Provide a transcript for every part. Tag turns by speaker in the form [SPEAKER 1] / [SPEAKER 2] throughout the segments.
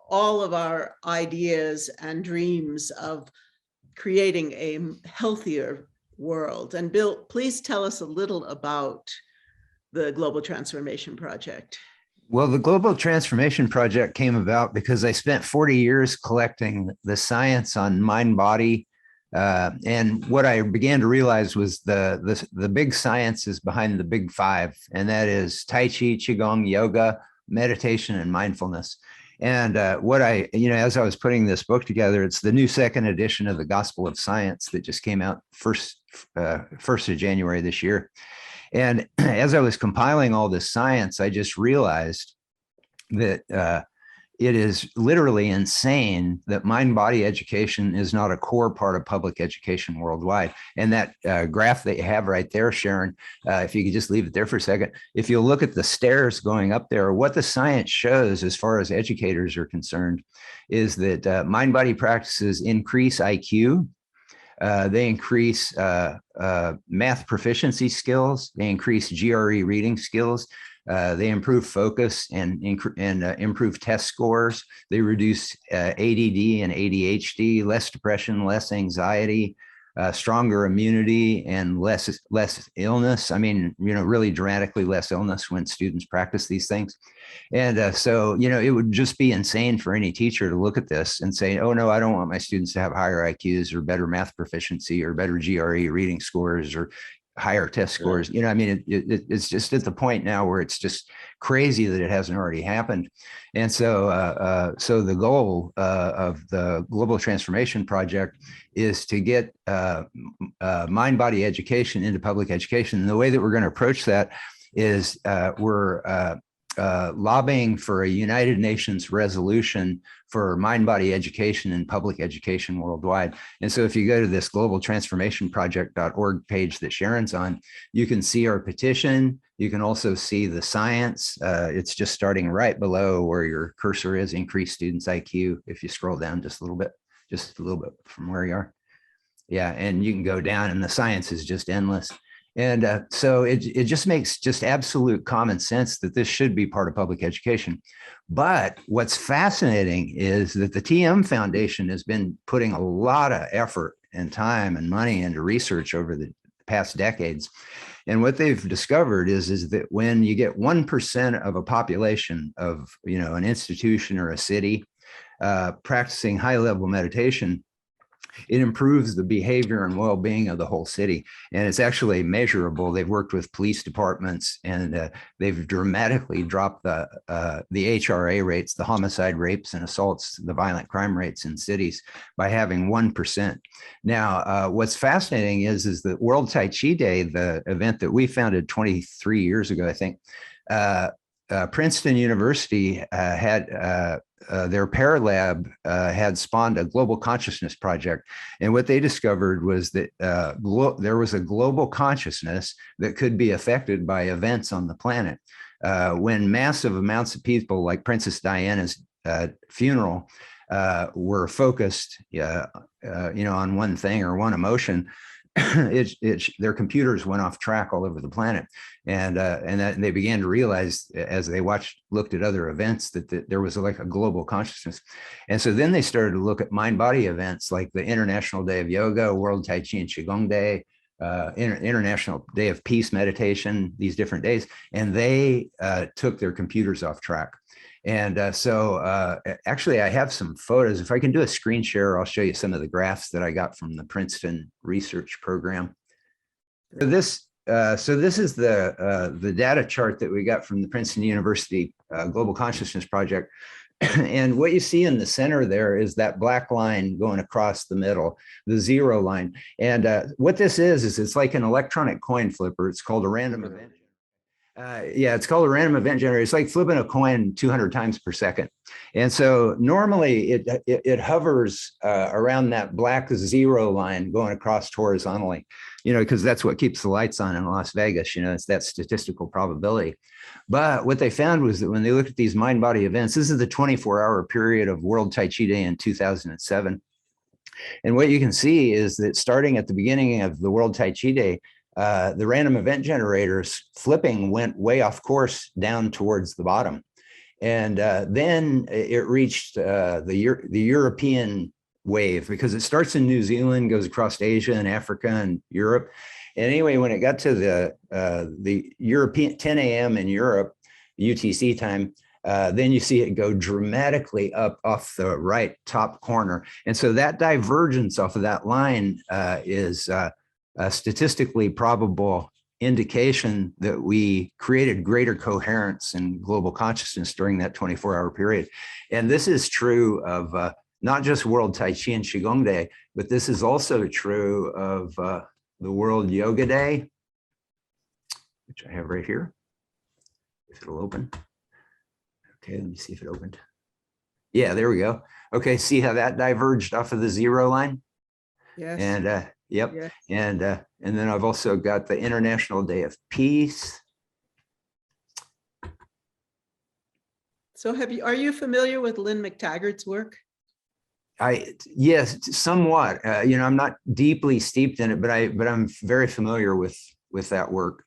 [SPEAKER 1] all of our ideas and dreams of creating a healthier world. And Bill, please tell us a little about the Global Transformation Project.
[SPEAKER 2] Well, the Global Transformation Project came about because I spent 40 years collecting the science on mind body. And what I began to realize was the big science is behind the big five, and that is Tai Chi, Qigong, yoga, meditation, and mindfulness. And as I was putting this book together, it's the new second edition of the Gospel of Science that just came out first of January this year. And as I was compiling all this science, I just realized that it is literally insane that mind-body education is not a core part of public education worldwide. And that graph that you have right there, Sharon, if you could just leave it there for a second, if you look at the stairs going up there, what the science shows as far as educators are concerned is that mind-body practices increase IQ. They increase math proficiency skills. They increase GRE reading skills. They improve focus and improve test scores. They reduce ADD and ADHD, less depression, less anxiety, stronger immunity, and less illness. I mean, really dramatically less illness when students practice these things. And so, it would just be insane for any teacher to look at this and say, oh, no, I don't want my students to have higher IQs or better math proficiency or better GRE reading scores or higher test scores. It's just at the point now where it's just crazy that it hasn't already happened. And so the goal of the Global Transformation Project is to get mind-body education into public education. And the way that we're going to approach that is we're lobbying for a United Nations resolution for mind-body education and public education worldwide. And so if you go to this globaltransformationproject.org page that Sharon's on, you can see our petition. You can also see the science. It's just starting right below where your cursor is, increase students' IQ. If you scroll down just a little bit from where you are. Yeah, and you can go down and the science is just endless. And so it just makes just absolute common sense that this should be part of public education. But what's fascinating is that the TM Foundation has been putting a lot of effort and time and money into research over the past decades. And what they've discovered is that when you get 1% of a population of, an institution or a city practicing high-level meditation, it improves the behavior and well-being of the whole city. And it's actually measurable. They've worked with police departments and they've dramatically dropped the HRA rates, the homicide rates and assaults, the violent crime rates in cities by having 1%. Now, what's fascinating is that World Tai Chi Day, the event that we founded 23 years ago, I think, Princeton University had their Paralab had spawned a global consciousness project. And what they discovered was that there was a global consciousness that could be affected by events on the planet. When massive amounts of people like Princess Diana's funeral were focused on one thing or one emotion, their computers went off track all over the planet, and they began to realize as they looked at other events that there was like a global consciousness. And so then they started to look at mind-body events like the International Day of Yoga, World Tai Chi and Qigong Day, International Day of Peace Meditation, these different days, and they took their computers off track. And so actually, I have some photos. If I can do a screen share, I'll show you some of the graphs that I got from the Princeton research program. So this is the data chart that we got from the Princeton University Global Consciousness Project. And what you see in the center there is that black line going across the middle, the zero line. And what this is it's like an electronic coin flipper. It's called a random event. It's called a random event generator. It's like flipping a coin 200 times per second. And so normally it hovers around that black zero line going across horizontally, because that's what keeps the lights on in Las Vegas. It's that statistical probability. But what they found was that when they looked at these mind-body events, this is the 24-hour period of World Tai Chi Day in 2007. And what you can see is that starting at the beginning of the World Tai Chi Day, the random event generators flipping went way off course down towards the bottom. And then it reached the European wave, because it starts in New Zealand, goes across Asia and Africa and Europe. And anyway, when it got to the European 10 a.m. in Europe, UTC time, then you see it go dramatically up off the right top corner. And so that divergence off of that line is a statistically probable indication that we created greater coherence in global consciousness during that 24-hour period. And this is true of not just World Tai Chi and Qigong Day, but this is also true of the World Yoga Day, which I have right here, if it'll open. Okay, let me see if it opened. Yeah, there we go. Okay, see how that diverged off of the 0 line?
[SPEAKER 1] Yes.
[SPEAKER 2] And yep.
[SPEAKER 1] Yes.
[SPEAKER 2] And then I've also got the International Day of Peace.
[SPEAKER 1] So are you familiar with Lynn McTaggart's work?
[SPEAKER 2] Yes, somewhat. I'm not deeply steeped in it, but I'm very familiar with that work.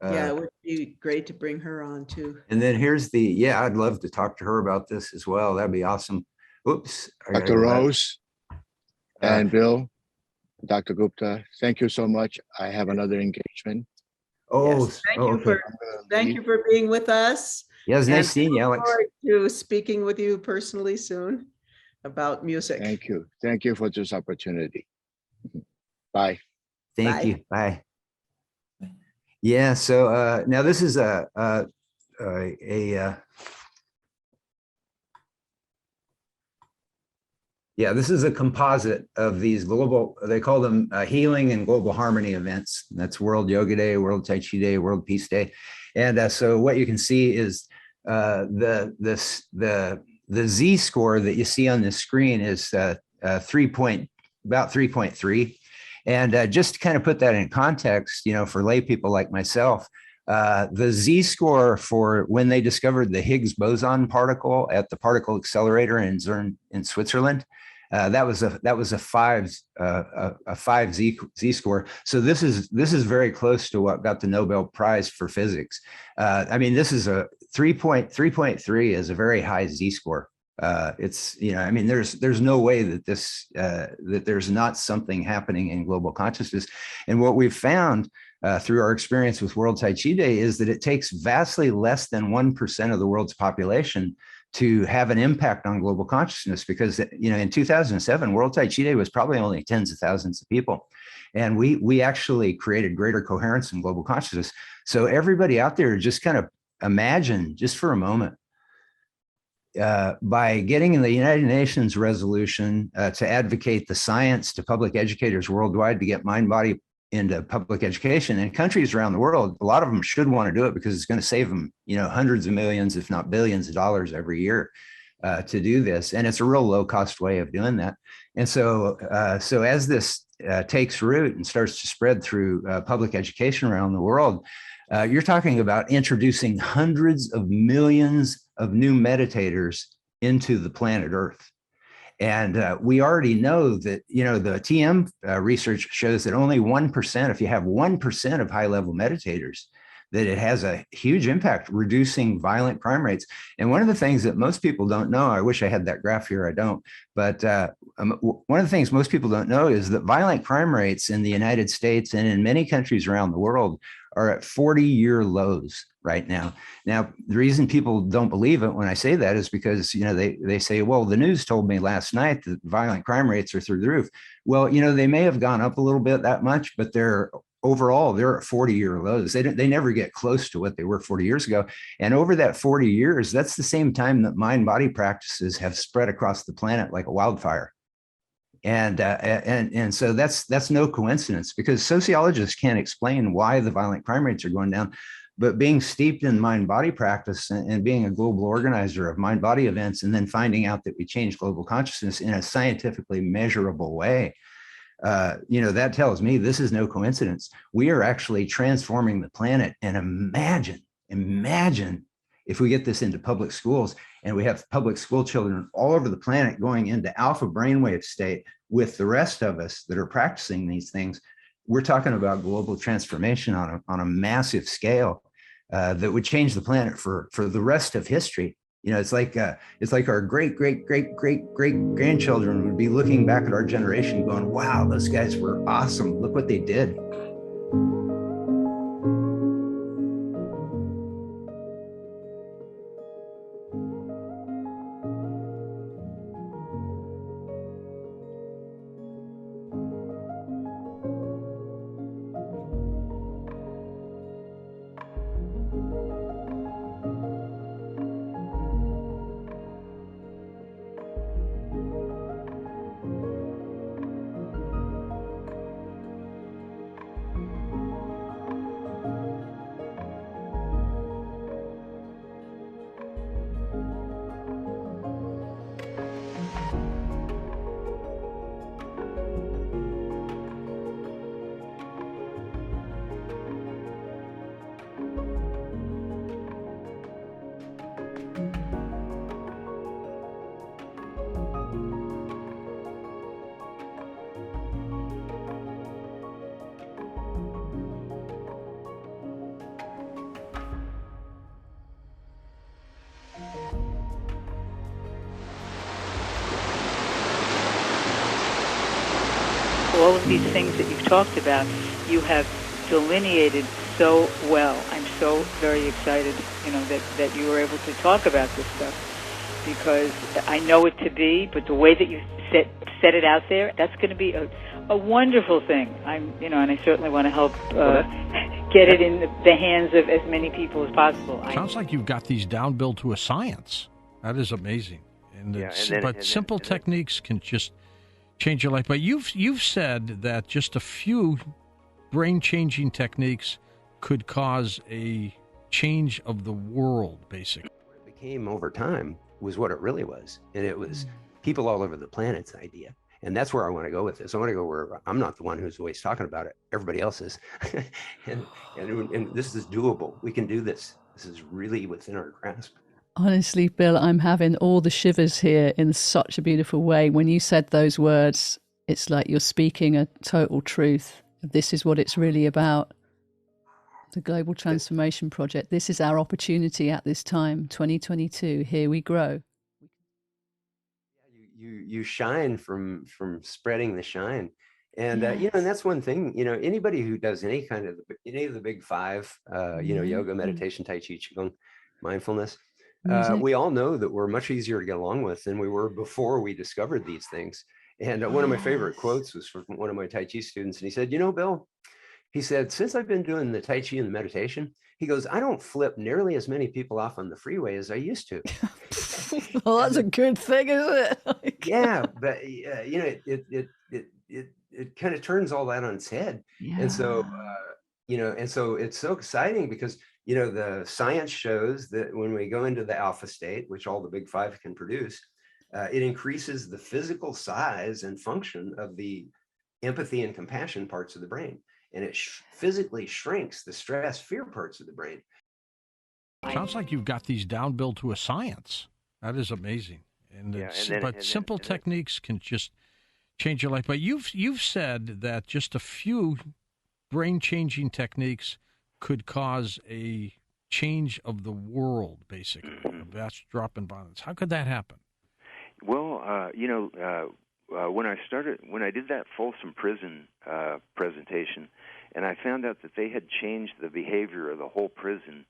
[SPEAKER 1] Yeah, it would be great to bring her on too.
[SPEAKER 2] And then here's I'd love to talk to her about this as well. That'd be awesome. Oops.
[SPEAKER 3] Dr. Rose and Bill, Dr. Gupta, thank you so much. I have another engagement.
[SPEAKER 2] Oh,
[SPEAKER 1] yes, thank you for being with us.
[SPEAKER 2] Yeah, it was nice seeing you, Alex.
[SPEAKER 1] Look forward to speaking with you personally soon about music.
[SPEAKER 3] Thank you. Thank you for this opportunity. Bye.
[SPEAKER 2] Thank you. Bye. Yeah. So now this is this is a composite of these global, they call them healing and global harmony events. That's World Yoga Day, World Tai Chi Day, World Peace Day. And so what you can see is the Z score that you see on the screen is about 3.3. And just to kind of put that in context, for lay people like myself, the Z score for when they discovered the Higgs boson particle at the particle accelerator in CERN in Switzerland, that was a 5 Z score. So this is very close to what got the Nobel Prize for physics. I mean, this is a 3.3 is a very high Z score. It's, I mean, there's no way that that there's not something happening in global consciousness. And what we've found through our experience with World Tai Chi Day is that it takes vastly less than 1% of the world's population to have an impact on global consciousness, because, in 2007, World Tai Chi Day was probably only tens of thousands of people. And we actually created greater coherence in global consciousness. So everybody out there, just kind of imagine just for a moment, by getting in the United Nations resolution to advocate the science to public educators worldwide to get mind-body into public education, and countries around the world, a lot of them should want to do it because it's going to save them, hundreds of millions, if not billions of dollars every year to do this. And it's a real low cost way of doing that. And so, as this takes root and starts to spread through public education around the world, you're talking about introducing hundreds of millions of new meditators into the planet Earth. And we already know that, the TM research shows that only 1%, if you have 1% of high-level meditators, that it has a huge impact, reducing violent crime rates. And one of the things that most people don't know, I wish I had that graph here, I don't, but one of the things most people don't know is that violent crime rates in the United States and in many countries around the world are at 40-year lows right now. Now, the reason people don't believe it when I say that is because, they say, well, the news told me last night that violent crime rates are through the roof. Well, they may have gone up a little bit that much, but overall, they're at 40-year lows. They never get close to what they were 40 years ago. And over that 40 years, that's the same time that mind-body practices have spread across the planet like a wildfire. And so that's no coincidence, because sociologists can't explain why the violent crime rates are going down. But being steeped in mind-body practice and being a global organizer of mind-body events, and then finding out that we change global consciousness in a scientifically measurable way, that tells me this is no coincidence. We are actually transforming the planet. And imagine if we get this into public schools and we have public school children all over the planet going into alpha brainwave state with the rest of us that are practicing these things. We're talking about global transformation on a massive scale. that would change the planet for the rest of history. It's like our great grandchildren would be looking back at our generation going, wow, those guys were awesome. Look what they did.
[SPEAKER 4] All of these things that you've talked about, you have delineated so well. I'm so very excited, that you were able to talk about this stuff, because I know it to be, but the way that you set it out there, that's going to be a wonderful thing. And I certainly want to help get it in the hands of as many people as possible.
[SPEAKER 5] Sounds like you've got these down built to a science. That is amazing. But simple techniques can just change your life. But you've said that just a few brain-changing techniques could cause a change of the world, basically.
[SPEAKER 2] What it became over time was what it really was. And it was people all over the planet's idea. And that's where I want to go with this. I want to go where I'm not the one who's always talking about it. Everybody else is. and this is doable. We can do this. This is really within our grasp.
[SPEAKER 6] Honestly, Bill, I'm having all the shivers here in such a beautiful way. When you said those words, it's like you're speaking a total truth. This is what it's really about. The Global Transformation Project. This is our opportunity at this time, 2022. Here we grow.
[SPEAKER 2] You shine from spreading the shine. And, and that's one thing, anybody who does any of the big five, yoga, meditation, Tai Chi, Qigong, mindfulness, we all know that we're much easier to get along with than we were before we discovered these things. And one of my favorite quotes was from one of my Tai Chi students. And he said, Bill, he said, since I've been doing the Tai Chi and the meditation, he goes, I don't flip nearly as many people off on the freeway as I used to.
[SPEAKER 6] Well, that's a good thing, isn't it?
[SPEAKER 2] Yeah, but it kind of turns all that on its head.
[SPEAKER 6] Yeah.
[SPEAKER 2] And so, and so it's so exciting because, the science shows that when we go into the alpha state, which all the big five can produce, it increases the physical size and function of the empathy and compassion parts of the brain. And it physically shrinks the stress, fear parts of the brain.
[SPEAKER 5] Sounds like you've got these down built to a science. That is amazing. But simple techniques can just change your life. But you've said that just a few brain-changing techniques could cause a change of the world, basically. That's dropping violence. How could that happen?
[SPEAKER 7] Well, when I did that Folsom Prison presentation, and I found out that they had changed the behavior of the whole prison.